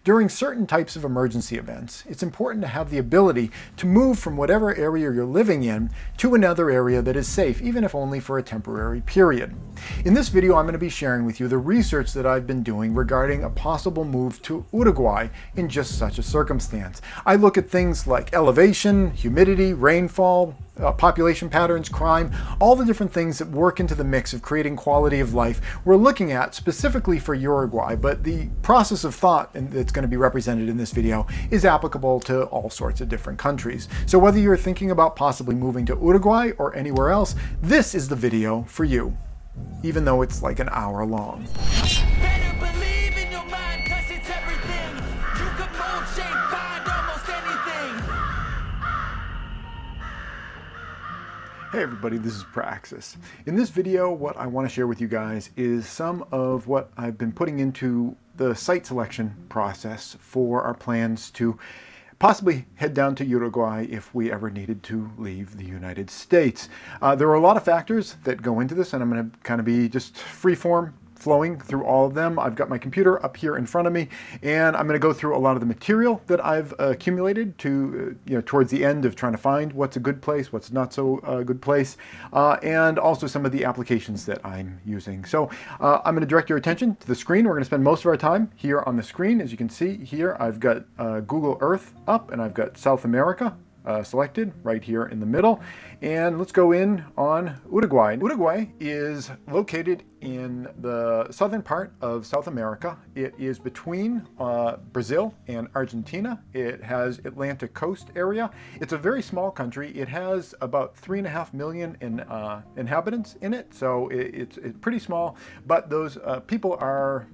During certain types of emergency events, it's important to have the ability to move from whatever area you're living in to another area that is safe, even if only for a temporary period. In this video, I'm going to be sharing with you the research that I've been doing regarding a possible move to Uruguay in just such a circumstance. I look at things like elevation, humidity, rainfall, population patterns, crime, all the different things that work into the mix of creating quality of life we're looking at specifically for Uruguay, but the process of thought that's going to be represented in this video is applicable to all sorts of different countries. So whether you're thinking about possibly moving to Uruguay or anywhere else, this is the video for you, even though it's like an hour long. Hey everybody, this is Praxis. In this video, what I want to share with you guys is some of what I've been putting into the site selection process for our plans to possibly head down to Uruguay if we ever needed to leave the United States. There are a lot of factors that go into this, and I'm going to kind of be just freeform flowing through all of them. I've got my computer up here in front of me, and I'm going to go through a lot of the material that I've accumulated to, towards the end of trying to find what's a good place, what's not so good place, and also some of the applications that I'm using. So I'm going to direct your attention to the screen. We're going to spend most of our time here on the screen. As you can see here, I've got Google Earth up, and I've got South America selected right here in the middle. And let's go in on Uruguay. Uruguay is located in the southern part of South America. It is between Brazil and Argentina. It has Atlantic coast area. It's a very small country. It has about 3.5 million inhabitants in it, so it's pretty small, but those people are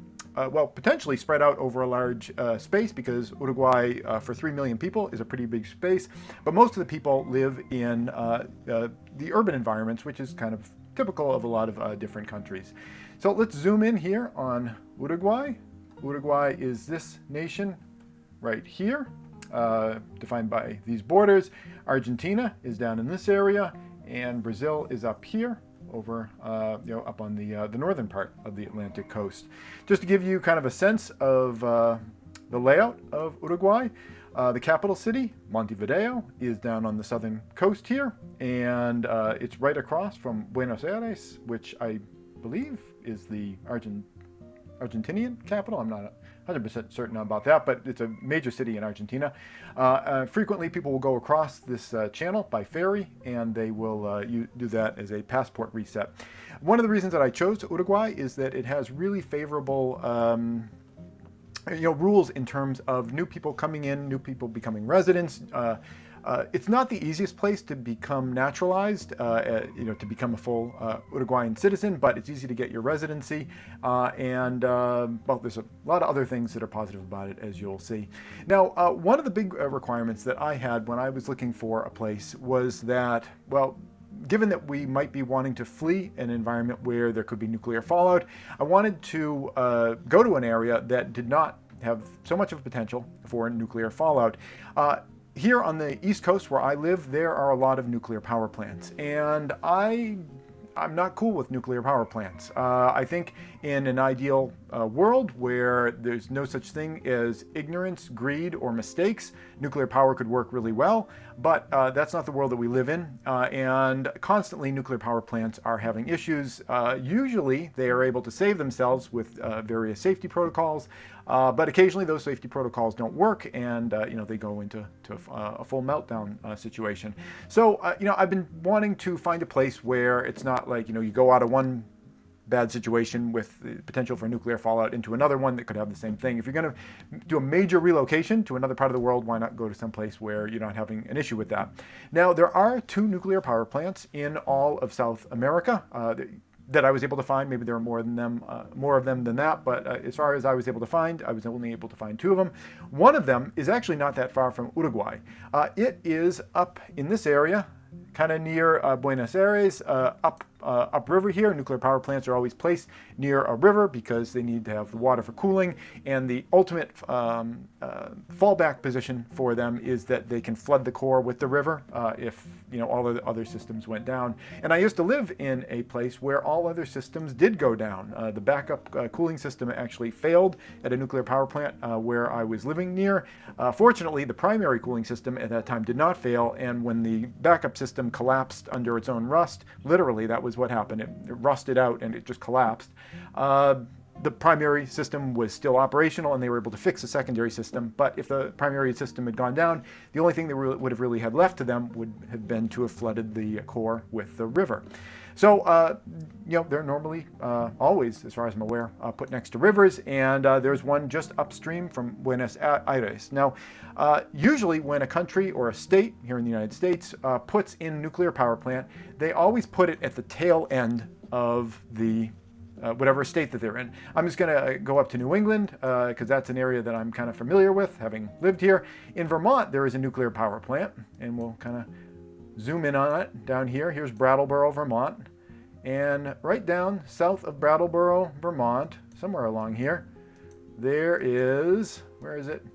potentially spread out over a large space, because Uruguay, for 3 million people, is a pretty big space. But most of the people live in the urban environments, which is kind of typical of a lot of different countries. So let's zoom in here on Uruguay. Uruguay is this nation right here, defined by these borders. Argentina is down in this area, and Brazil is up here, over up on the northern part of the Atlantic coast. Just to give you kind of a sense of the layout of Uruguay, the capital city, Montevideo, is down on the southern coast here, and it's right across from Buenos Aires, which I believe is the Argentinian capital. I'm not 100% certain about that, but it's a major city in Argentina. Frequently, people will go across this channel by ferry, and they will do that as a passport reset. One of the reasons that I chose Uruguay is that it has really favorable rules in terms of new people coming in, new people becoming residents. It's not the easiest place to become naturalized, to become a full Uruguayan citizen, but it's easy to get your residency. There's a lot of other things that are positive about it, as you'll see. Now, one of the big requirements that I had when I was looking for a place was that, given that we might be wanting to flee an environment where there could be nuclear fallout, I wanted to go to an area that did not have so much of a potential for nuclear fallout. Here on the East Coast where I live, there are a lot of nuclear power plants, and I'm not cool with nuclear power plants. I think in an ideal world where there's no such thing as ignorance, greed, or mistakes, nuclear power could work really well, but that's not the world that we live in, and constantly nuclear power plants are having issues. Usually they are able to save themselves with various safety protocols, but occasionally those safety protocols don't work, and they go into a full meltdown situation. So I've been wanting to find a place where it's not like you go out of one bad situation with the potential for nuclear fallout into another one that could have the same thing. If you're going to do a major relocation to another part of the world, why not go to some place where you're not having an issue with that? Now, there are 2 nuclear power plants in all of South America that I was able to find. Maybe there are more of them than that, but as far as I was able to find, I was only able to find 2 of them. One of them is actually not that far from Uruguay. It is up in this area, kind of near Buenos Aires, up upriver here. Nuclear power plants are always placed near a river because they need to have the water for cooling, and the ultimate fallback position for them is that they can flood the core with the river if all of the other systems went down. And I used to live in a place where all other systems did go down. The backup cooling system actually failed at a nuclear power plant where I was living near. Fortunately, the primary cooling system at that time did not fail, and when the backup system collapsed under its own rust, literally that was what happened. It rusted out and it just collapsed. The primary system was still operational and they were able to fix the secondary system, but if the primary system had gone down, the only thing they would have really had left to them would have been to have flooded the core with the river. So, they're normally always, as far as I'm aware, put next to rivers, and there's one just upstream from Buenos Aires. Now, usually when a country or a state here in the United States puts in a nuclear power plant, they always put it at the tail end of the whatever state that they're in. I'm just going to go up to New England because that's an area that I'm kind of familiar with, having lived here. In Vermont, there is a nuclear power plant, and we'll kind of zoom in on it down here. Here's Brattleboro, Vermont. And right down south of Brattleboro, Vermont, somewhere along here, there is, where is it?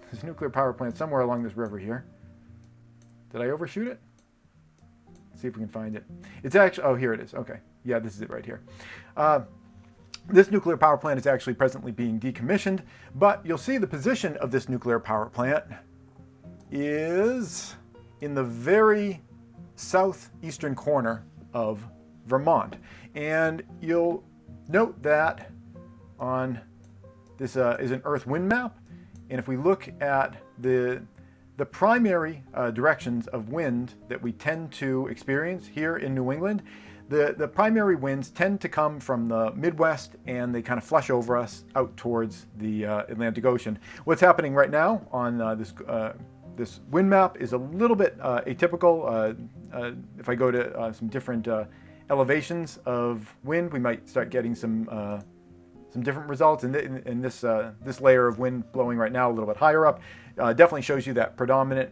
There's a nuclear power plant somewhere along this river here. Did I overshoot it? Let's see if we can find it. It's actually, oh, here it is. Okay. Yeah, this is it right here. This nuclear power plant is actually presently being decommissioned, but you'll see the position of this nuclear power plant is in the very southeastern corner of Vermont. And you'll note that on this is an Earth wind map. And if we look at the primary directions of wind that we tend to experience here in New England, the primary winds tend to come from the Midwest, and they kind of flush over us out towards the Atlantic Ocean. What's happening right now on this wind map is a little bit atypical. If I go to some different elevations of wind, we might start getting some different results. And this layer of wind blowing right now a little bit higher up definitely shows you that predominant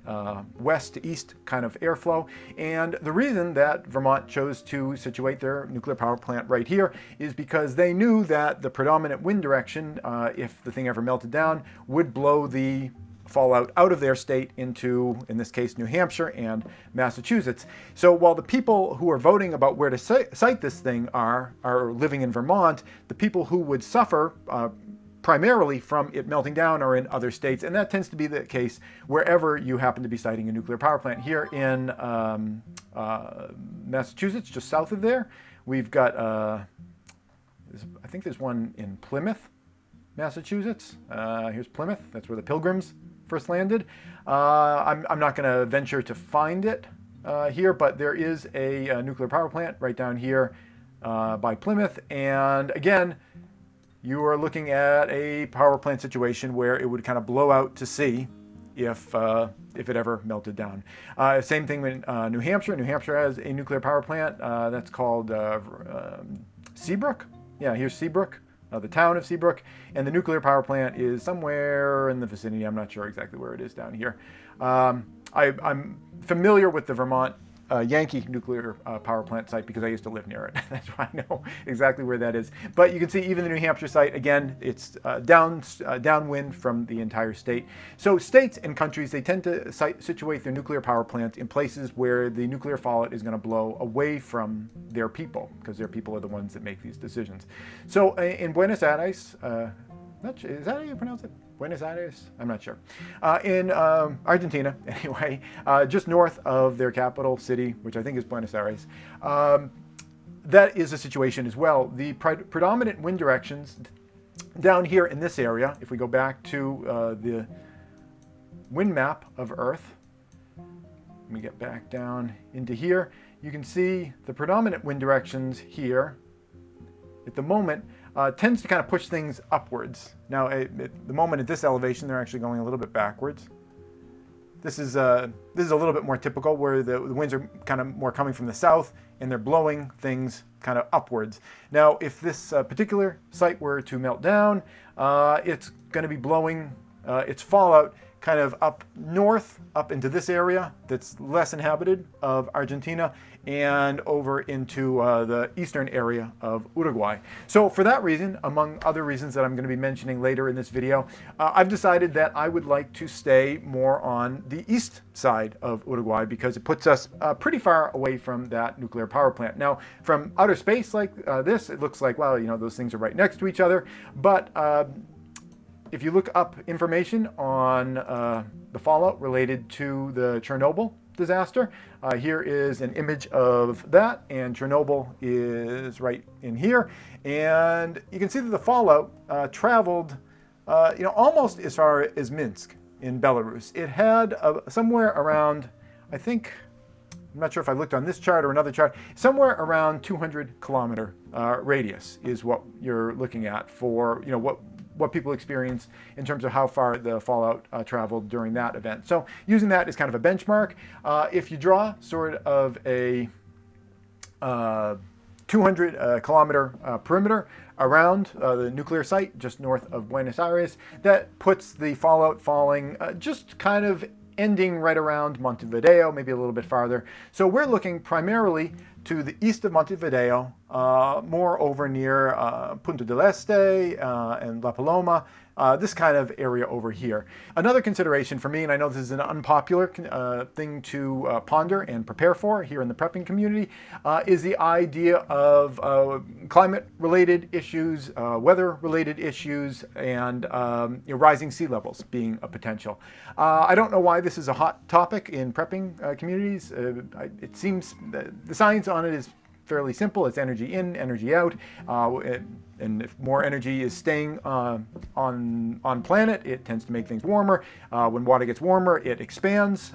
west to east kind of airflow. And the reason that Vermont chose to situate their nuclear power plant right here is because they knew that the predominant wind direction, if the thing ever melted down, would blow the fallout out of their state into, in this case, New Hampshire and Massachusetts. So while the people who are voting about where to site this thing are living in Vermont, the people who would suffer primarily from it melting down are in other states, and that tends to be the case wherever you happen to be siting a nuclear power plant. Here in Massachusetts, just south of there, we've got, I think there's one in Plymouth, Massachusetts. Here's Plymouth. That's where the Pilgrims first landed. I'm not going to venture to find it here, but there is a nuclear power plant right down here by Plymouth. And again, you are looking at a power plant situation where it would kind of blow out to sea if it ever melted down. Same thing with New Hampshire. New Hampshire has a nuclear power plant that's called Seabrook. Yeah, here's Seabrook. The town of Seabrook, and the nuclear power plant is somewhere in the vicinity. I'm not sure exactly where it is down here. I'm familiar with the Vermont Yankee nuclear power plant site because I used to live near it. That's why I know exactly where that is. But you can see even the New Hampshire site, again, it's downwind from the entire state. So states and countries, they tend to situate their nuclear power plants in places where the nuclear fallout is going to blow away from their people, because their people are the ones that make these decisions. So in Buenos Aires, is that how you pronounce it? Buenos Aires? I'm not sure. In Argentina, anyway, just north of their capital city, which I think is Buenos Aires, that is a situation as well. The predominant wind directions down here in this area, if we go back to the wind map of Earth, let me get back down into here, you can see the predominant wind directions here at the moment tends to kind of push things upwards. Now, at the moment at this elevation, they're actually going a little bit backwards. This is a little bit more typical, where the winds are kind of more coming from the south, and they're blowing things kind of upwards. Now, if this particular site were to melt down, it's going to be blowing it's fallout kind of up north, up into this area that's less inhabited of Argentina, and over into the eastern area of Uruguay. So for that reason, among other reasons that I'm going to be mentioning later in this video, I've decided that I would like to stay more on the east side of Uruguay because it puts us pretty far away from that nuclear power plant. Now, from outer space like this, it looks like, well, you know, those things are right next to each other, but if you look up information on the fallout related to the Chernobyl disaster, here is an image of that, and Chernobyl is right in here, and you can see that the fallout traveled, you know, almost as far as Minsk in Belarus. It had somewhere around, I think, I'm not sure if I looked on this chart or another chart, somewhere around 200-kilometer radius is what you're looking at for, you know, what people experience in terms of how far the fallout traveled during that event. So using that as kind of a benchmark, if you draw sort of a 200-kilometer perimeter around the nuclear site just north of Buenos Aires, that puts the fallout falling just kind of ending right around Montevideo, maybe a little bit farther. So we're looking primarily to the east of Montevideo, more over near Punta del Este and La Paloma, this kind of area over here. Another consideration for me, and I know this is an unpopular thing to ponder and prepare for here in the prepping community, is the idea of climate-related issues, weather-related issues, and you know, rising sea levels being a potential. I don't know why this is a hot topic in prepping communities. It seems the science on it is fairly simple. It's energy in, energy out. And if more energy is staying on planet, it tends to make things warmer. When water gets warmer, it expands.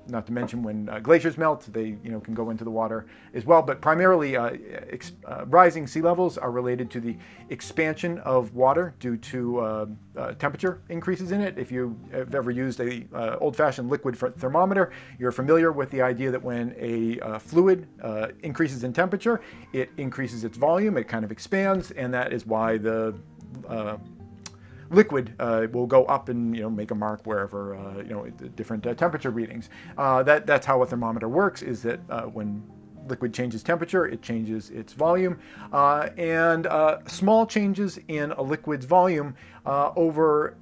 Not to mention when glaciers melt, they can go into the water as well. But primarily, rising sea levels are related to the expansion of water due to temperature increases in it. If you have ever used a old-fashioned liquid thermometer, you're familiar with the idea that when a fluid increases in temperature, it increases its volume. It kind of expands, and that is why the liquid will go up and make a mark wherever different temperature readings. That's how a thermometer works. Is that when liquid changes temperature, it changes its volume, and small changes in a liquid's volume over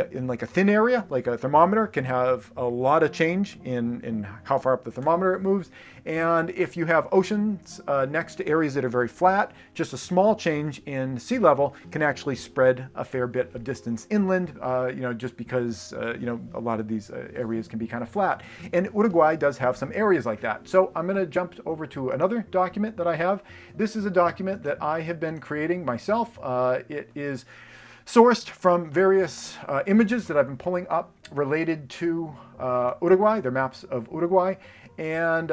in like a thin area, like a thermometer, can have a lot of change in how far up the thermometer it moves. And if you have oceans next to areas that are very flat, just a small change in sea level can actually spread a fair bit of distance inland, just because a lot of these areas can be kind of flat. And Uruguay does have some areas like that. So I'm going to jump over to another document that I have. This is a document that I have been creating myself. It is sourced from various images that I've been pulling up related to Uruguay. They're maps of Uruguay. And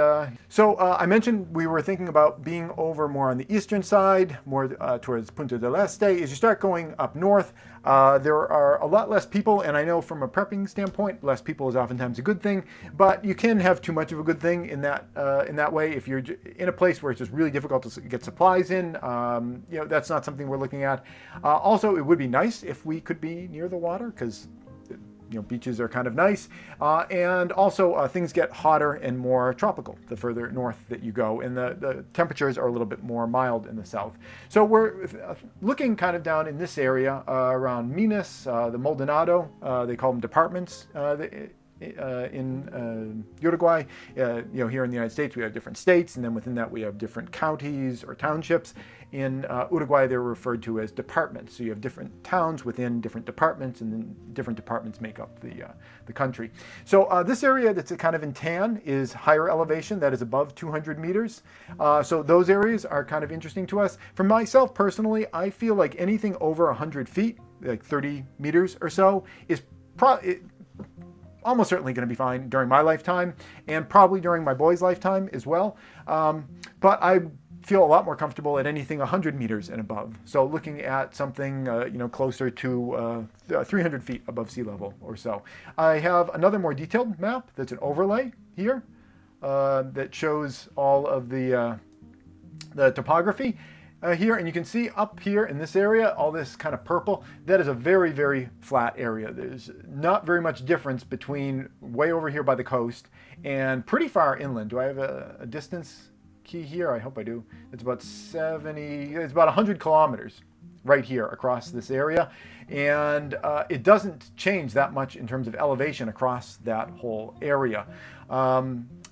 so I mentioned we were thinking about being over more on the eastern side, more towards Punta del Este. As you start going up north, there are a lot less people, and I know from a prepping standpoint, less people is oftentimes a good thing, but you can have too much of a good thing in that way. If you're in a place where it's just really difficult to get supplies in, that's not something we're looking at. Also, it would be nice if we could be near the water, because beaches are kind of nice, and also things get hotter and more tropical the further north that you go, and the temperatures are a little bit more mild in the south. So we're looking kind of down in this area around Minas, the Maldonado, they call them departments in Uruguay. Here in the United States we have different states, and then within that we have different counties or townships. In Uruguay they're referred to as departments. So you have different towns within different departments, and then different departments make up the country. So this area that's kind of in tan is higher elevation, that is above 200 meters. So those areas are kind of interesting to us. For myself personally, I feel like anything over 100 feet, like 30 meters or so, is almost certainly going to be fine during my lifetime, and probably during my boy's lifetime as well. But I feel a lot more comfortable at anything 100 meters and above. So looking at something closer to 300 feet above sea level or so. I have another more detailed map that's an overlay here that shows all of the topography. here, and you can see up here in this area, all this kind of purple, that is a very, very flat area. There's not very much difference between way over here by the coast and pretty far inland. Do I have a distance key here? I hope I do. It's about 100 kilometers right here across this area, and it doesn't change that much in terms of elevation across that whole area.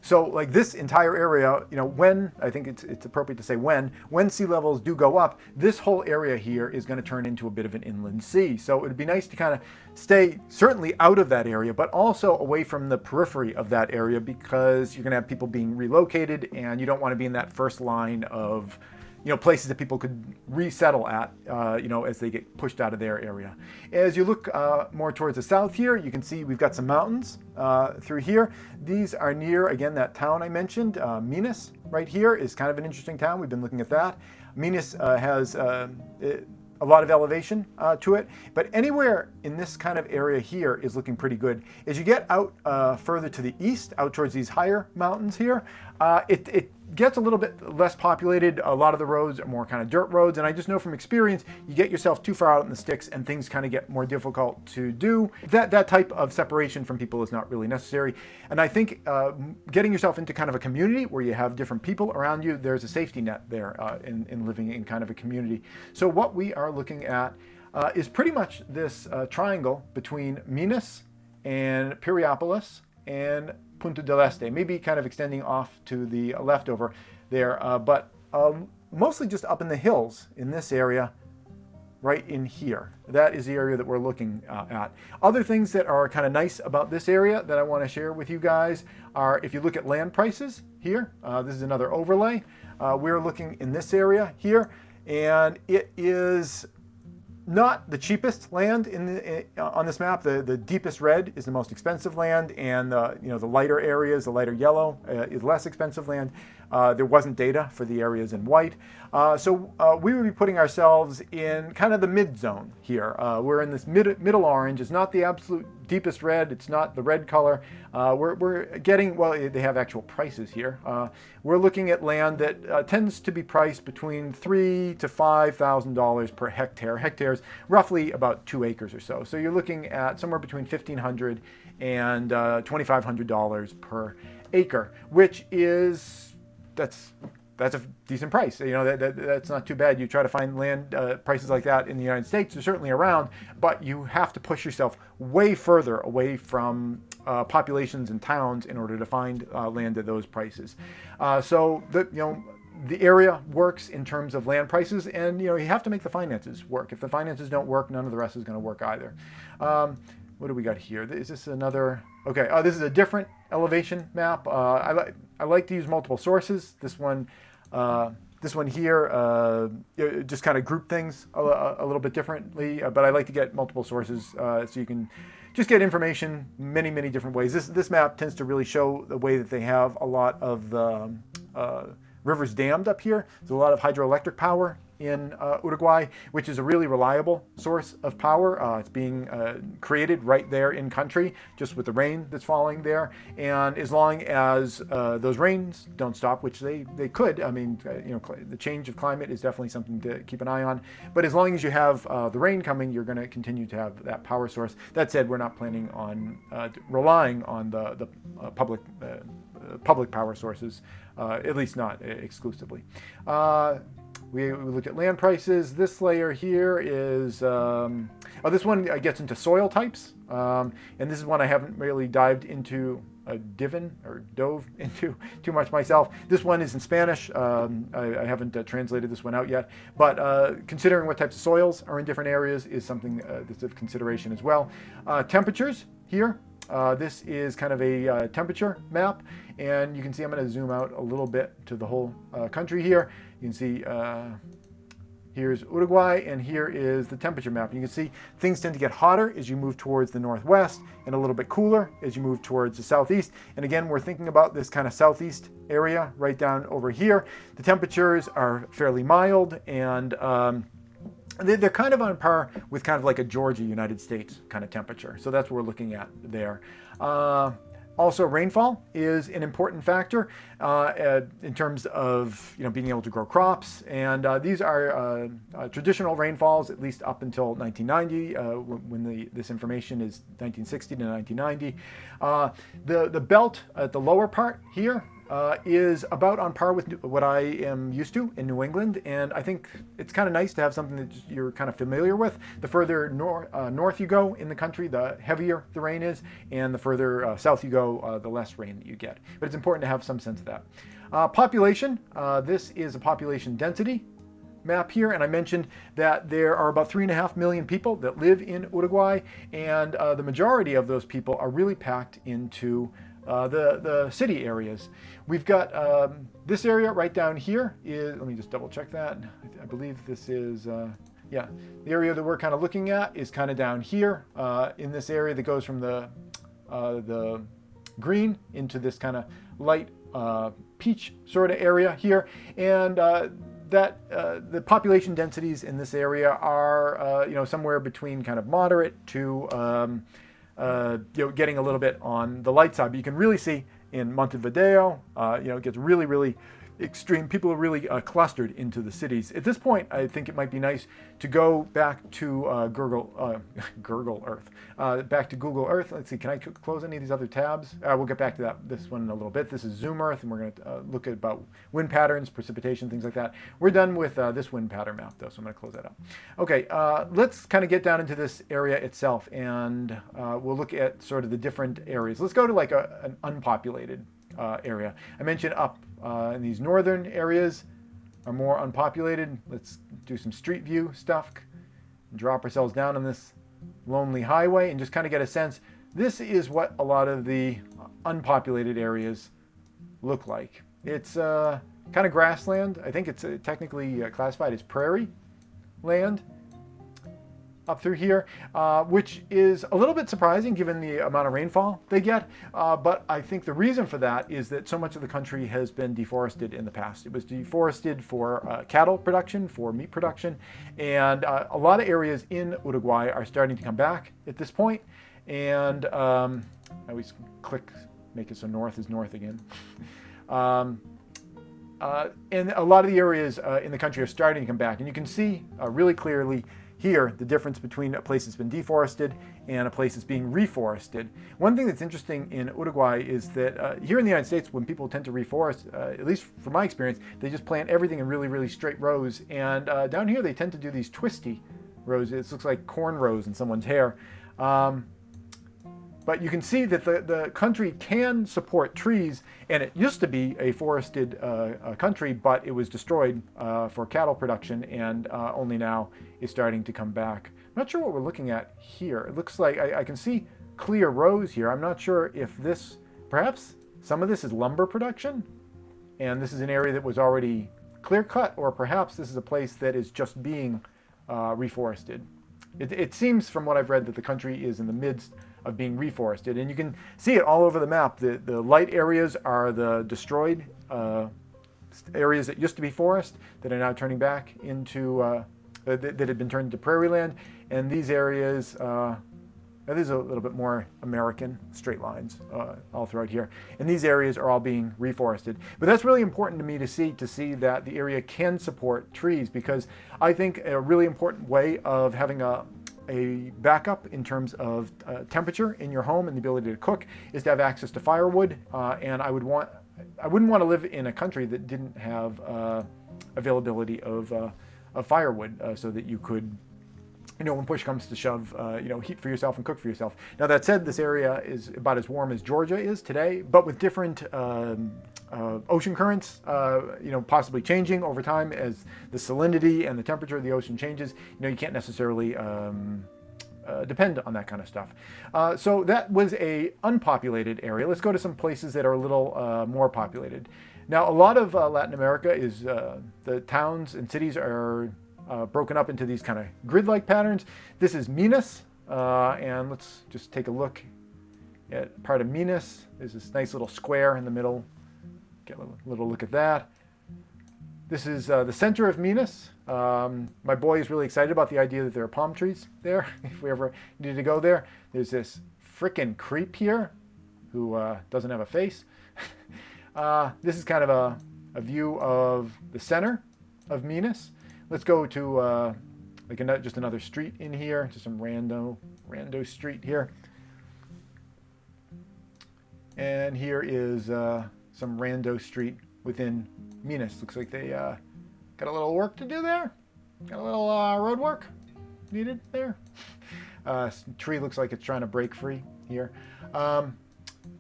So like this entire area, you know, when, I think it's appropriate to say when sea levels do go up, this whole area here is going to turn into a bit of an inland sea. So it would be nice to kind of stay certainly out of that area, but also away from the periphery of that area, because you're going to have people being relocated and you don't want to be in that first line of, you know, places that people could resettle at, you know, as they get pushed out of their area. As you look more towards the south here, you can see we've got some mountains through here. These are near, again, that town I mentioned. Minas right here is kind of an interesting town. We've been looking at that. Minas has a lot of elevation to it, but anywhere in this kind of area here is looking pretty good. As you get out further to the east, out towards these higher mountains here, it gets a little bit less populated. A lot of the roads are more kind of dirt roads, and I just know from experience, you get yourself too far out in the sticks and things kind of get more difficult to do. That type of separation from people is not really necessary, and I think getting yourself into kind of a community where you have different people around you, there's a safety net there in living in kind of a community. So what we are looking at is pretty much this triangle between Minas and Piriápolis and Punta del Este, maybe kind of extending off to the left over there, but mostly just up in the hills in this area, right in here. That is the area that we're looking at. Other things that are kind of nice about this area that I want to share with you guys are, if you look at land prices here, this is another overlay. We're looking in this area here, and it is not the cheapest land on this map. The deepest red is the most expensive land, and the lighter areas, the lighter yellow, is less expensive land. There wasn't data for the areas in white, so we would be putting ourselves in kind of the mid zone here. We're in this middle orange. It's not the absolute deepest red. It's not the red color. We're getting, well, they have actual prices here. We're looking at land that tends to be priced between $3,000 to $5,000 per hectare. Hectares, roughly about 2 acres or so. So you're looking at somewhere between $1,500 and $2,500 per acre, which is, that's a decent price. You know, that's not too bad. You try to find land prices like that in the United States, they're certainly around, but you have to push yourself way further away from populations and towns in order to find land at those prices. So the area works in terms of land prices, and you have to make the finances work. If the finances don't work, none of the rest is going to work either. What do we got here? Is this another? Okay, this is a different elevation map. I like to use multiple sources. This one here just kind of group things a little bit differently, but I like to get multiple sources so you can just get information many different ways. This map tends to really show the way that they have a lot of the rivers dammed up here. There's a lot of hydroelectric power in Uruguay, which is a really reliable source of power. It's being created right there in country, just with the rain that's falling there. And as long as those rains don't stop, which they could, I mean, the change of climate is definitely something to keep an eye on. But as long as you have the rain coming, you're going to continue to have that power source. That said, we're not planning on relying on the public power sources, at least not exclusively. We looked at land prices. This layer here is, this one gets into soil types. And this is one I haven't really dived into, dove into too much myself. This one is in Spanish. I haven't translated this one out yet. But considering what types of soils are in different areas is something that's of consideration as well. Temperatures here. This is kind of a temperature map, and you can see I'm going to zoom out a little bit to the whole country here. You can see here's Uruguay, and here is the temperature map. You can see things tend to get hotter as you move towards the northwest, and a little bit cooler as you move towards the southeast. And again, we're thinking about this kind of southeast area right down over here. The temperatures are fairly mild, and they're kind of on par with kind of like a Georgia, United States kind of temperature. So that's what we're looking at there. Also, rainfall is an important factor in terms of being able to grow crops, and these are traditional rainfalls, at least up until 1990, when this information is 1960 to 1990. The belt at the lower part here is about on par with what I am used to in New England, and I think it's kind of nice to have something that you're kind of familiar with. The further north you go in the country, the heavier the rain is, and the further south you go, the less rain that you get. But it's important to have some sense of that. Population, this is a population density map here, and I mentioned that there are about 3.5 million people that live in Uruguay, and the majority of those people are really packed into the city areas. We've got this area right down here is, let me just double check that. I believe this is, yeah, the area that we're kind of looking at is kind of down here in this area that goes from the green into this kind of light peach sort of area here. And the population densities in this area are, somewhere between kind of moderate to getting a little bit on the light side. But you can really see in Montevideo, it gets really, really extreme. People are really clustered into the cities. At this point, I think it might be nice to go back to Google Earth. Back to Google Earth. Let's see, can I close any of these other tabs? We'll get back to this one in a little bit. This is Zoom Earth, and we're going to look at about wind patterns, precipitation, things like that. We're done with this wind pattern map, though, so I'm going to close that up. Okay, let's kind of get down into this area itself, and we'll look at sort of the different areas. Let's go to like an unpopulated area. I mentioned up in these northern areas are more unpopulated. Let's do some street view stuff. Drop ourselves down on this lonely highway and just kind of get a sense. This is what a lot of the unpopulated areas look like. It's kind of grassland. I think it's technically classified as prairie land up through here, which is a little bit surprising given the amount of rainfall they get. But I think the reason for that is that so much of the country has been deforested in the past. It was deforested for cattle production, for meat production, and a lot of areas in Uruguay are starting to come back at this point. And I always make it so north is north again. And a lot of the areas in the country are starting to come back, and you can see really clearly here the difference between a place that's been deforested and a place that's being reforested. One thing that's interesting in Uruguay is that here in the United States, when people tend to reforest, at least from my experience, they just plant everything in really, really straight rows. And down here, they tend to do these twisty rows. It looks like cornrows in someone's hair. But you can see that the country can support trees, and it used to be a forested country, but it was destroyed for cattle production, and only now is starting to come back. I'm not sure what we're looking at here. It looks like I can see clear rows here. I'm not sure if this, perhaps some of this is lumber production, and this is an area that was already clear cut, or perhaps this is a place that is just being reforested. It seems from what I've read that the country is in the midst of being reforested, and you can see it all over the map. The light areas are the destroyed areas that used to be forest that are now turning back into that had been turned into prairie land, and these areas there's a little bit more American straight lines all throughout here, and these areas are all being reforested. But that's really important to me to see that the area can support trees, because I think a really important way of having a backup in terms of temperature in your home and the ability to cook is to have access to firewood. And I wouldn't want to live in a country that didn't have availability of firewood, so that you could, when push comes to shove, heat for yourself and cook for yourself. Now that said, this area is about as warm as Georgia is today, but with different ocean currents, possibly changing over time as the salinity and the temperature of the ocean changes. You can't necessarily depend on that kind of stuff. So that was a unpopulated area. Let's go to some places that are a little more populated. Now, a lot of Latin America is the towns and cities are broken up into these kind of grid-like patterns. This is Minas, and let's just take a look at part of Minas. There's this nice little square in the middle. Get a little look at that. This is the center of Minas. My boy is really excited about the idea that there are palm trees there, if we ever needed to go there. There's this frickin' creep here who doesn't have a face. This is kind of a view of the center of Minas. Let's go to just another street in here, just some rando street here. And here is some rando street within Minas. Looks like they got a little work to do there. Got a little road work needed there. Tree looks like it's trying to break free here.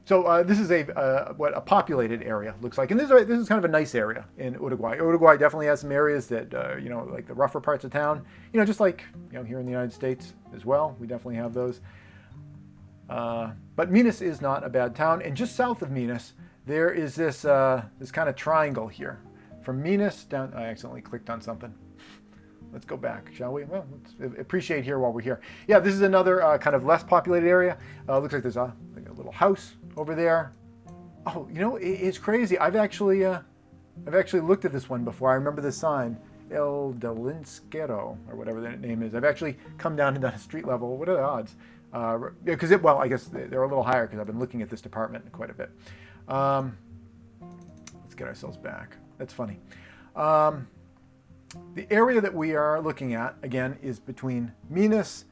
So this is what a populated area looks like, and this is kind of a nice area in Uruguay. Uruguay definitely has some areas that like the rougher parts of town, just like here in the United States as well. We definitely have those. But Minas is not a bad town, and just south of Minas there is this this kind of triangle here. From Minas down, I accidentally clicked on something. Let's go back, shall we? Well, let's appreciate here while we're here. Yeah, this is another kind of less populated area. Looks like there's a little house over there. Oh, it's crazy. I've actually looked at this one before. I remember the sign, El Delinsquero, or whatever that name is. I've actually come down and done a street level. What are the odds? Because I guess they're a little higher because I've been looking at this department quite a bit. Let's get ourselves back. That's funny. The area that we are looking at, again, is between Minas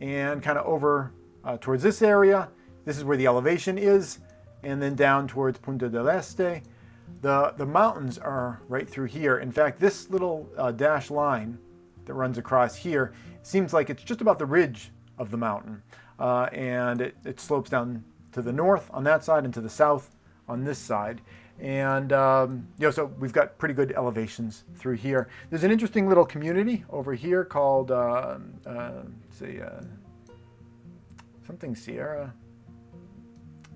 and kind of over towards this area. This is where the elevation is, and then down towards Punta del Este. The mountains are right through here. In fact, this little dashed line that runs across here seems like it's just about the ridge of the mountain. And it slopes down to the north on that side and to the south on this side. And so we've got pretty good elevations through here. There's an interesting little community over here called something Sierra.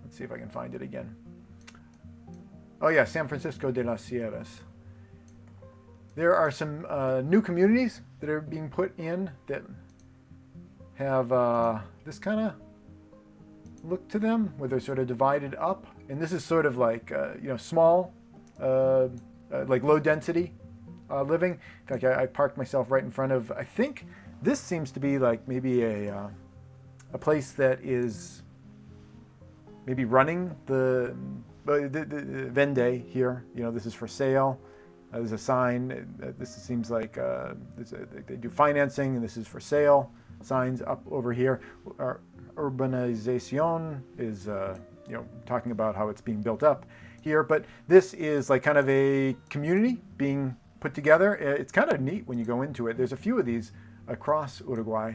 Let's see if I can find it again. Oh yeah, San Francisco de las Sierras. There are some new communities that are being put in that have this kind of look to them, where they're sort of divided up. And this is sort of like, small, like low density living. In fact, I parked myself right in front of, I think this seems to be like maybe a place that is maybe running the vende here. This is for sale. There's a sign. This seems like they do financing, and this is for sale. Signs up over here. Urbanization is talking about how it's being built up here, but this is like kind of a community being put together. It's kind of neat when you go into it. There's a few of these across Uruguay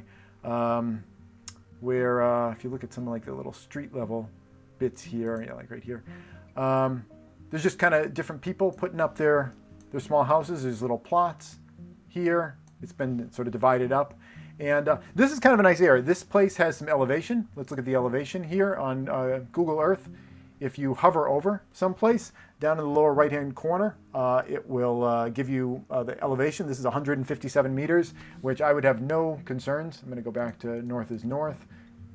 where if you look at some like the little street level bits here, like right here, there's just kind of different people putting up their small houses. There's little plots here. It's been sort of divided up. And this is kind of a nice area. This place has some elevation. Let's look at the elevation here on Google Earth. If you hover over someplace, down in the lower right-hand corner, it will give you the elevation. This is 157 meters, which I would have no concerns. I'm going to go back to north is north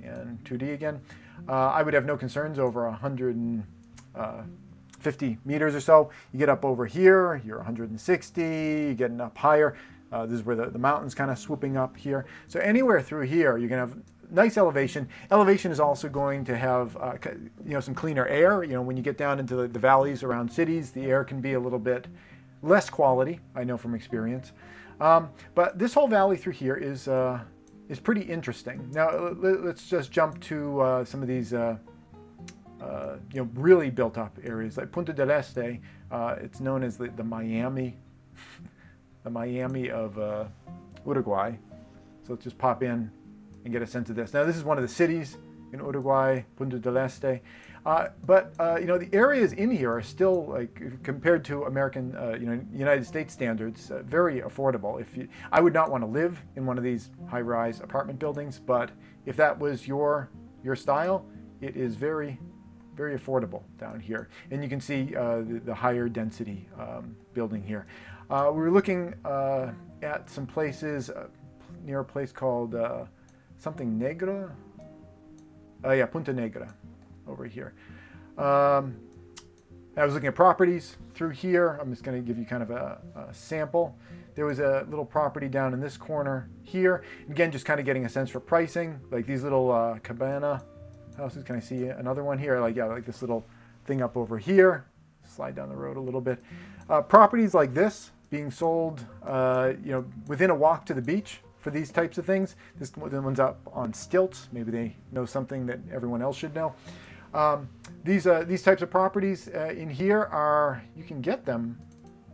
and 2D again. I would have no concerns over 150 meters or so. You get up over here, you're 160, you're getting up higher. This is where the mountain's kind of swooping up here. So anywhere through here, you're going to have nice elevation. Elevation is also going to have some cleaner air. When you get down into the valleys around cities, the air can be a little bit less quality, I know from experience. But this whole valley through here is pretty interesting. Now let's just jump to some of these really built up areas like Punta del Este. It's known as the Miami. The Miami of Uruguay. So let's just pop in and get a sense of this. Now this is one of the cities in Uruguay, Punta del Este. But the areas in here are still, like, compared to American, United States standards, very affordable. I would not want to live in one of these high-rise apartment buildings, but if that was your style, it is very, very affordable down here. And you can see the higher density building here. We were looking at some places near a place called something Negra. Yeah, Punta Negra over here. I was looking at properties through here. I'm just going to give you kind of a sample. There was a little property down in this corner here. Again, just kind of getting a sense for pricing. Like these little cabana houses. Can I see another one here? Like, yeah, like this little thing up over here. Slide down the road a little bit. Properties like this being sold, within a walk to the beach for these types of things. This one's up on stilts. Maybe they know something that everyone else should know. These types of properties in here you can get them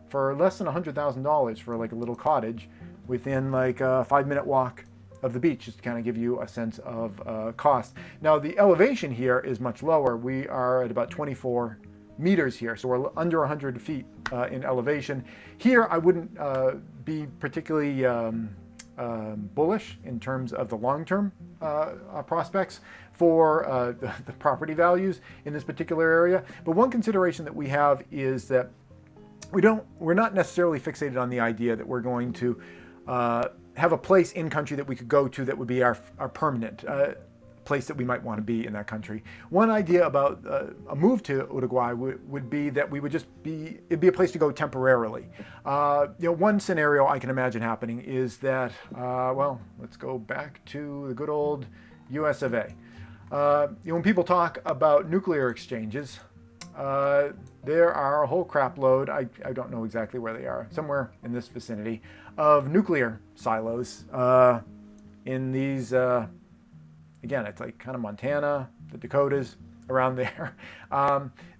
for less than $100,000 for like a little cottage within like a 5-minute walk of the beach, just to kind of give you a sense of cost. Now the elevation here is much lower. We are at about 24 meters here, so we're under 100 feet in elevation. Here I wouldn't be particularly bullish in terms of the long-term prospects for the property values in this particular area. But one consideration that we have is that we're not necessarily fixated on the idea that we're going to have a place in country that we could go to that would be our permanent place that we might want to be in that country. One idea about a move to Uruguay would be that it'd be a place to go temporarily. One scenario I can imagine happening is that, let's go back to the good old US of A. When people talk about nuclear exchanges, there are a whole crap load, I don't know exactly where they are, somewhere in this vicinity, of nuclear silos in these, again, it's like kind of Montana, the Dakotas, around there.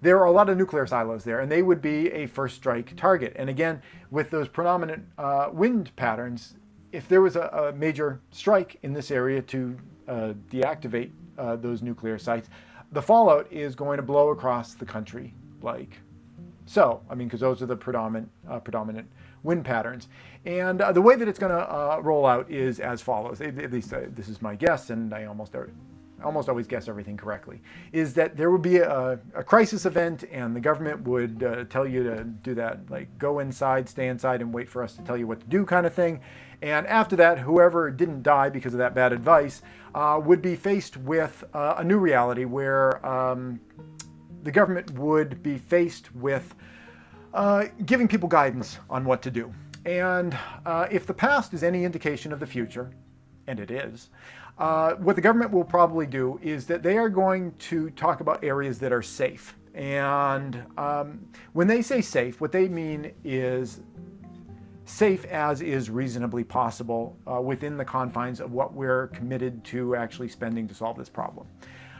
There are a lot of nuclear silos there, and they would be a first strike target. And again, with those predominant wind patterns, if there was a major strike in this area to deactivate those nuclear sites, the fallout is going to blow across the country like so. I mean, because those are the predominant wind patterns. And the way that it's going to roll out is as follows. At least this is my guess, and I almost always guess everything correctly, is that there would be a crisis event and the government would tell you to do that, like go inside, stay inside, and wait for us to tell you what to do kind of thing. And after that, whoever didn't die because of that bad advice would be faced with a new reality where the government would be faced with giving people guidance on what to do. And if the past is any indication of the future, and it is, what the government will probably do is that they are going to talk about areas that are safe. And when they say safe, what they mean is safe as is reasonably possible within the confines of what we're committed to actually spending to solve this problem.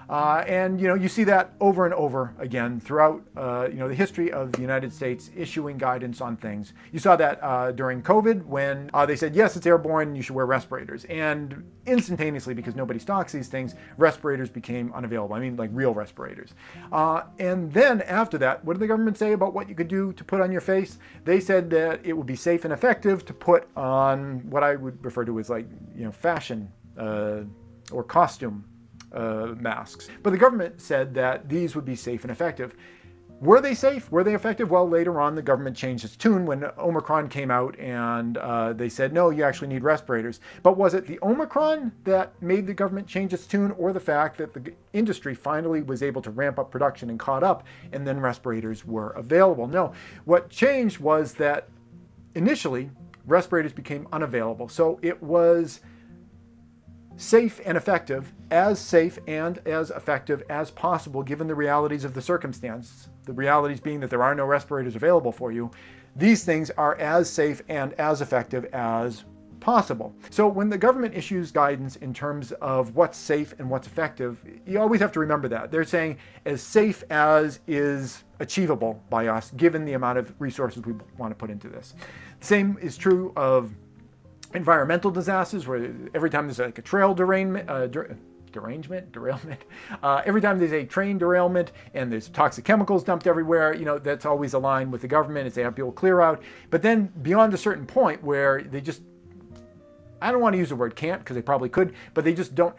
And you see that over and over again throughout the history of the United States issuing guidance on things. You saw that during COVID when they said, yes, it's airborne, you should wear respirators. And instantaneously, because nobody stocks these things, respirators became unavailable. I mean, like real respirators. And then after that, what did the government say about what you could do to put on your face? They said that it would be safe and effective to put on what I would refer to as like, fashion or costume masks. But the government said that these would be safe and effective. Were they safe? Were they effective? Well, later on, the government changed its tune when Omicron came out and they said, no, you actually need respirators. But was it the Omicron that made the government change its tune, or the fact that the industry finally was able to ramp up production and caught up, and then respirators were available? No, what changed was that initially respirators became unavailable. So it was safe and effective as effective as possible given the realities of the circumstance. The realities being that there are no respirators available for you. These things are as safe and as effective as possible. So when the government issues guidance in terms of what's safe and what's effective, you always have to remember that. They're saying as safe as is achievable by us given the amount of resources we want to put into this. The same is true of environmental disasters, where every time there's like a trail derailment, every time there's a train derailment and there's toxic chemicals dumped everywhere, that's always aligned with the government as they have people clear out. But then beyond a certain point where they just, I don't want to use the word can't because they probably could, but they just don't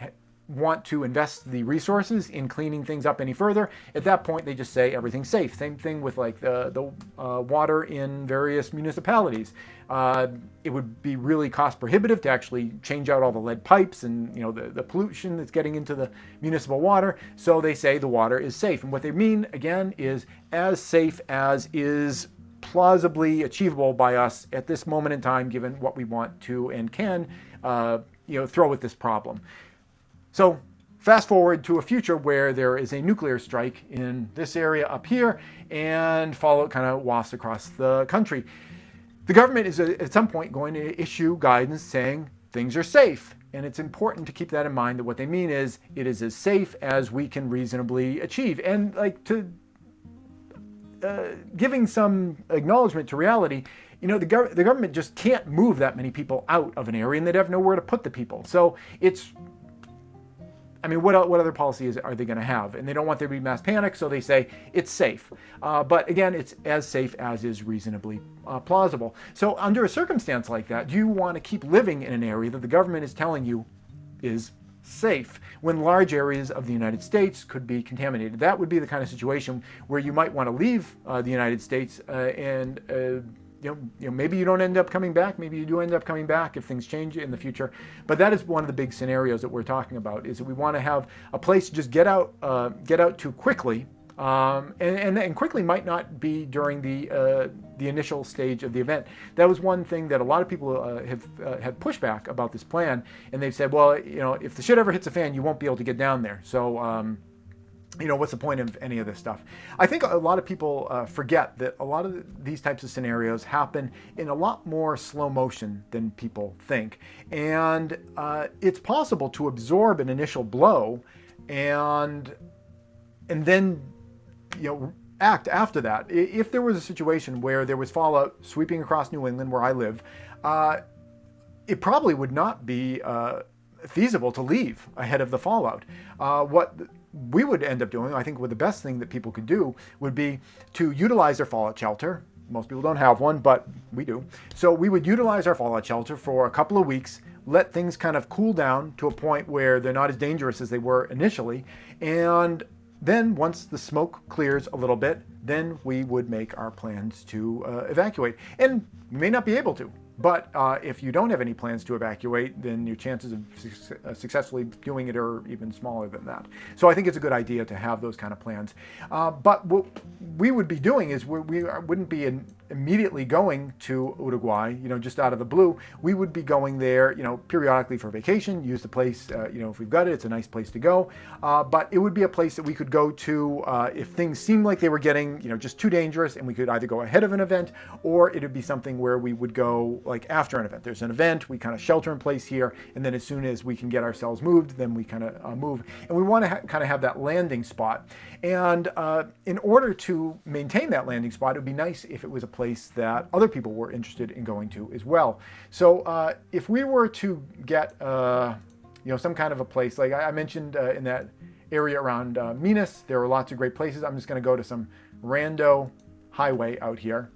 want to invest the resources in cleaning things up any further. At that point, they just say everything's safe. Same thing with like the water in various municipalities. It would be really cost prohibitive to actually change out all the lead pipes and the pollution that's getting into the municipal water. So they say the water is safe. And what they mean, again, is as safe as is plausibly achievable by us at this moment in time, given what we want to and can throw at this problem. So fast forward to a future where there is a nuclear strike in this area up here, and fallout kind of wafts across the country. The government is at some point going to issue guidance saying things are safe. And it's important to keep that in mind, that what they mean is it is as safe as we can reasonably achieve. And like to giving some acknowledgement to reality, you know, the government just can't move that many people out of an area, and they'd have nowhere to put the people. So it's, I mean, what other policies are they going to have? And they don't want there to be mass panic, so they say it's safe. But again, it's as safe as is reasonably plausible. So under a circumstance like that, do you want to keep living in an area that the government is telling you is safe, when large areas of the United States could be contaminated? That would be the kind of situation where you might want to leave the United States and you know, maybe you don't end up coming back. Maybe you do end up coming back if things change in the future. But that is one of the big scenarios that we're talking about, is that we want to have a place to just get out to quickly. And quickly might not be during the initial stage of the event. That was one thing that a lot of people have had pushback about this plan, and they've said, well, you know, if the shit ever hits the fan, you won't be able to get down there. So, you know, what's the point of any of this stuff? I think a lot of people forget that a lot of these types of scenarios happen in a lot more slow motion than people think, and it's possible to absorb an initial blow and then, you know, act after that. If there was a situation where there was fallout sweeping across New England, where I live, it probably would not be feasible to leave ahead of the fallout. What we would end up doing, I think, the best thing that people could do would be to utilize their fallout shelter. Most people don't have one, but we do. So we would utilize our fallout shelter for a couple of weeks, let things kind of cool down to a point where they're not as dangerous as they were initially, and then once the smoke clears a little bit, then we would make our plans to evacuate. And we may not be able to, but if you don't have any plans to evacuate, then your chances of successfully doing it are even smaller than that. So I think it's a good idea to have those kind of plans. But what we would be doing is we wouldn't be immediately going to Uruguay, you know, just out of the blue. We would be going there, you know, periodically for vacation, use the place, you know, if we've got it, it's a nice place to go. But it would be a place that we could go to if things seemed like they were getting, you know, just too dangerous, and we could either go ahead of an event, or it would be something where we would go like after an event. There's an event, we kind of shelter in place here, and then as soon as we can get ourselves moved, then we kind of move. And we want to kind of have that landing spot. And in order to maintain that landing spot, it would be nice if it was a place that other people were interested in going to as well. So if we were to get, you know, some kind of a place, like I mentioned in that area around Minas, there are lots of great places. I'm just going to go to some rando highway out here.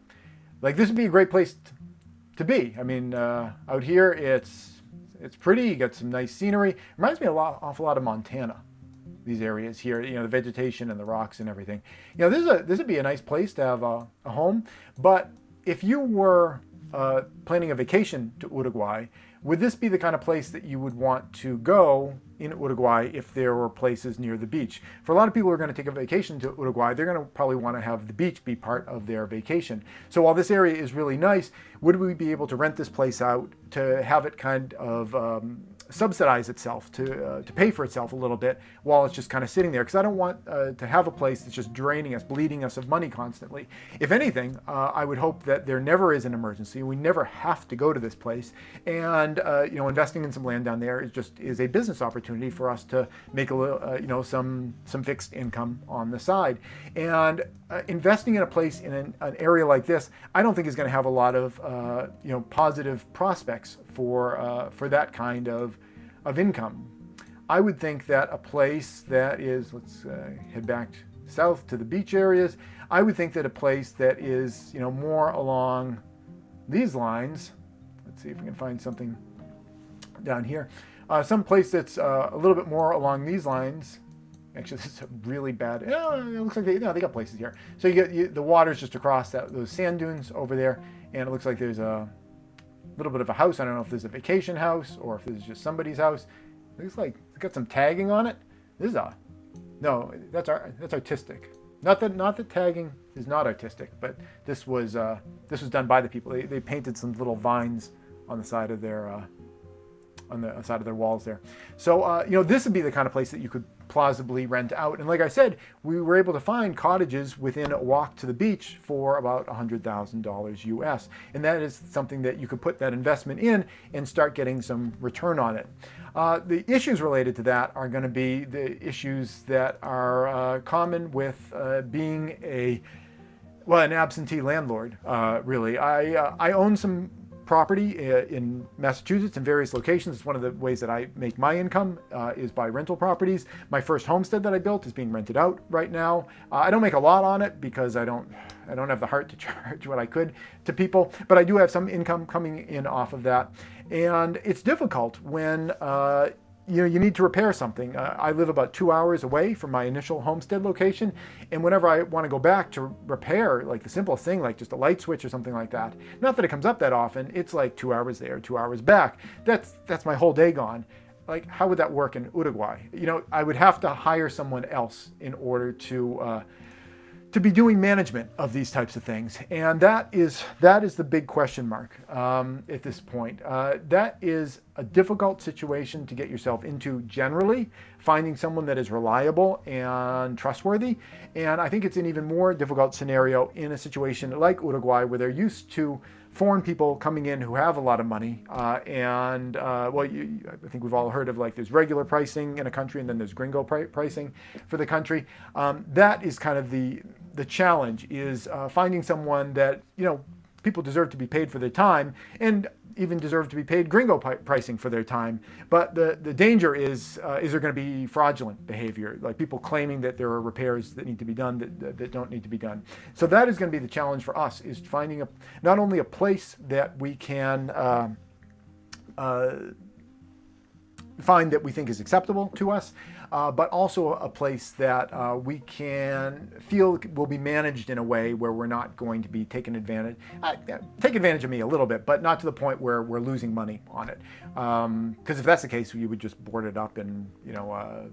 Like, this would be a great place to be. I mean, out here, it's pretty. You got some nice scenery. Reminds me awful lot of Montana. These areas here, you know, the vegetation and the rocks and everything. You know, this would be a nice place to have a home. But if you were planning a vacation to Uruguay, would this be the kind of place that you would want to go in Uruguay if there were places near the beach? For a lot of people who are going to take a vacation to Uruguay, they're going to probably want to have the beach be part of their vacation. So while this area is really nice, would we be able to rent this place out to have it kind of subsidize itself, to pay for itself a little bit while it's just kind of sitting there? Because I don't want to have a place that's just draining us, bleeding us of money constantly. If anything, I would hope that there never is an emergency. We never have to go to this place. And you know, investing in some land down there is a business opportunity for us to make a little, you know, some fixed income on the side. And investing in a place in an area like this, I don't think is going to have a lot of you know, positive prospects for that kind of income. I would think that a place that is, let's head back south to the beach areas. I would think that a place that is, you know, more along these lines. Let's see if we can find something down here. Some place that's a little bit more along these lines. Actually, this is really bad. It looks like they got places here. So you get the water's just across those sand dunes over there, and it looks like there's a little bit of a house. I don't know if this is a vacation house or if this is just somebody's house. It looks like it's got some tagging on it. This is no, that's artistic. Not that tagging is not artistic, but this was done by the people. They painted some little vines on the side of their on the side of their walls there. So, you know, this would be the kind of place that you could plausibly rent out. And like I said, we were able to find cottages within a walk to the beach for about $100,000 US. And that is something that you could put that investment in and start getting some return on it. The issues related to that are going to be the issues that are common with being an absentee landlord, really. I own some property in Massachusetts in various locations. It's one of the ways that I make my income is by rental properties. My first homestead that I built is being rented out right now. I don't make a lot on it because I don't have the heart to charge what I could to people, but I do have some income coming in off of that. And it's difficult when you know, you need to repair something. I live about 2 hours away from my initial homestead location, and whenever I want to go back to repair, like the simplest thing, like just a light switch or something like that, not that it comes up that often, it's like 2 hours there, 2 hours back. That's my whole day gone. Like, how would that work in Uruguay? You know, I would have to hire someone else in order to be doing management of these types of things. And that is the big question mark at this point. That is a difficult situation to get yourself into generally, finding someone that is reliable and trustworthy. And I think it's an even more difficult scenario in a situation like Uruguay, where they're used to foreign people coming in who have a lot of money. I think we've all heard of, like, there's regular pricing in a country and then there's gringo pricing for the country. That is kind of the challenge, is finding someone that, you know, people deserve to be paid for their time, and even deserve to be paid gringo pricing for their time. But the danger is there going to be fraudulent behavior, like people claiming that there are repairs that need to be done that don't need to be done. So that is going to be the challenge for us, is finding not only a place that we can find that we think is acceptable to us, but also a place that we can feel will be managed in a way where we're not going to be taken advantage. Take advantage of me a little bit, but not to the point where we're losing money on it. Because if that's the case, you would just board it up and, you know,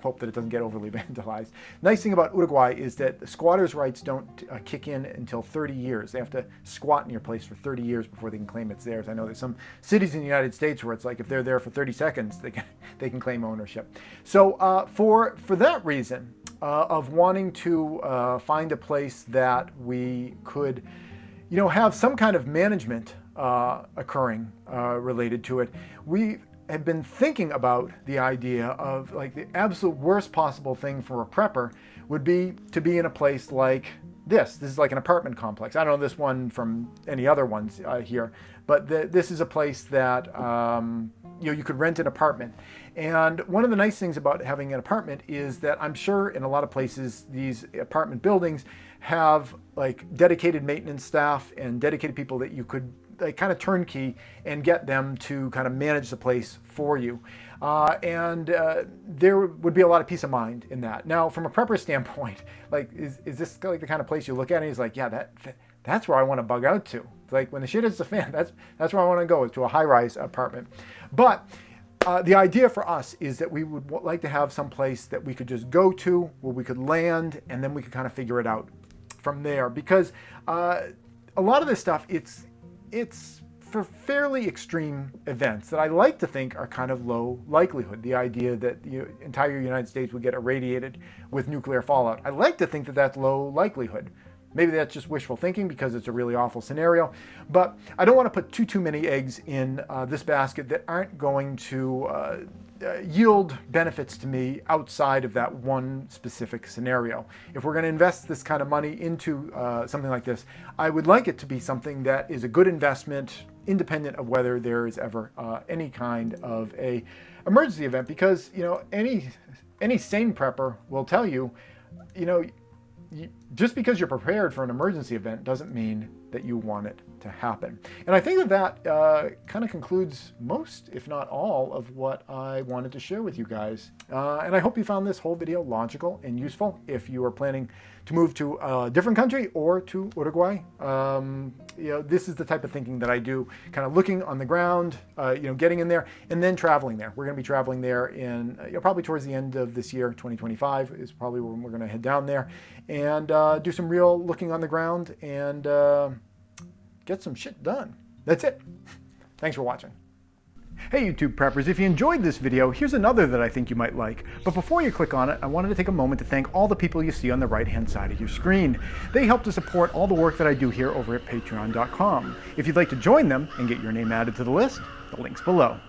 hope that it doesn't get overly vandalized. Nice thing about Uruguay is that the squatters' rights don't kick in until 30 years. They have to squat in your place for 30 years before they can claim it's theirs. I know there's some cities in the United States where it's like if they're there for 30 seconds, they can claim ownership. So for that reason of wanting to find a place that we could, you know, have some kind of management occurring related to it, we have been thinking about the idea of, like, the absolute worst possible thing for a prepper would be to be in a place like this. This is like an apartment complex. I don't know this one from any other ones here, but this is a place that you know, you could rent an apartment. And one of the nice things about having an apartment is that I'm sure in a lot of places these apartment buildings have, like, dedicated maintenance staff and dedicated people that you could, like, kind of turnkey and get them to kind of manage the place for you. There would be a lot of peace of mind in that. Now, from a prepper standpoint, like, is this like the kind of place you look at and he's like, yeah, that's where I want to bug out to. It's like, when the shit hits the fan, that's where I want to go, is to a high-rise apartment. But the idea for us is that we would like to have some place that we could just go to, where we could land, and then we could kind of figure it out from there. Because a lot of this stuff, it's for fairly extreme events that I like to think are kind of low likelihood. The idea that the entire United States would get irradiated with nuclear fallout, I like to think that that's low likelihood. Maybe that's just wishful thinking because it's a really awful scenario, but I don't want to put too many eggs in this basket that aren't going to yield benefits to me outside of that one specific scenario. If we're going to invest this kind of money into something like this, I would like it to be something that is a good investment, independent of whether there is ever any kind of a emergency event. Because, you know, any sane prepper will tell you, you know, just because you're prepared for an emergency event doesn't mean that you want it to happen. And I think that kind of concludes most, if not all, of what I wanted to share with you guys. And I hope you found this whole video logical and useful if you are planning to move to a different country or to Uruguay. You know, this is the type of thinking that I do, kind of looking on the ground, you know, getting in there and then traveling there. We're going to be traveling there in, you know, probably towards the end of this year. 2025 is probably when we're going to head down there and do some real looking on the ground and get some shit done. That's it. Thanks for watching. Hey YouTube preppers, if you enjoyed this video, here's another that I think you might like. But before you click on it, I wanted to take a moment to thank all the people you see on the right-hand side of your screen. They help to support all the work that I do here over at patreon.com. If you'd like to join them and get your name added to the list, the link's below.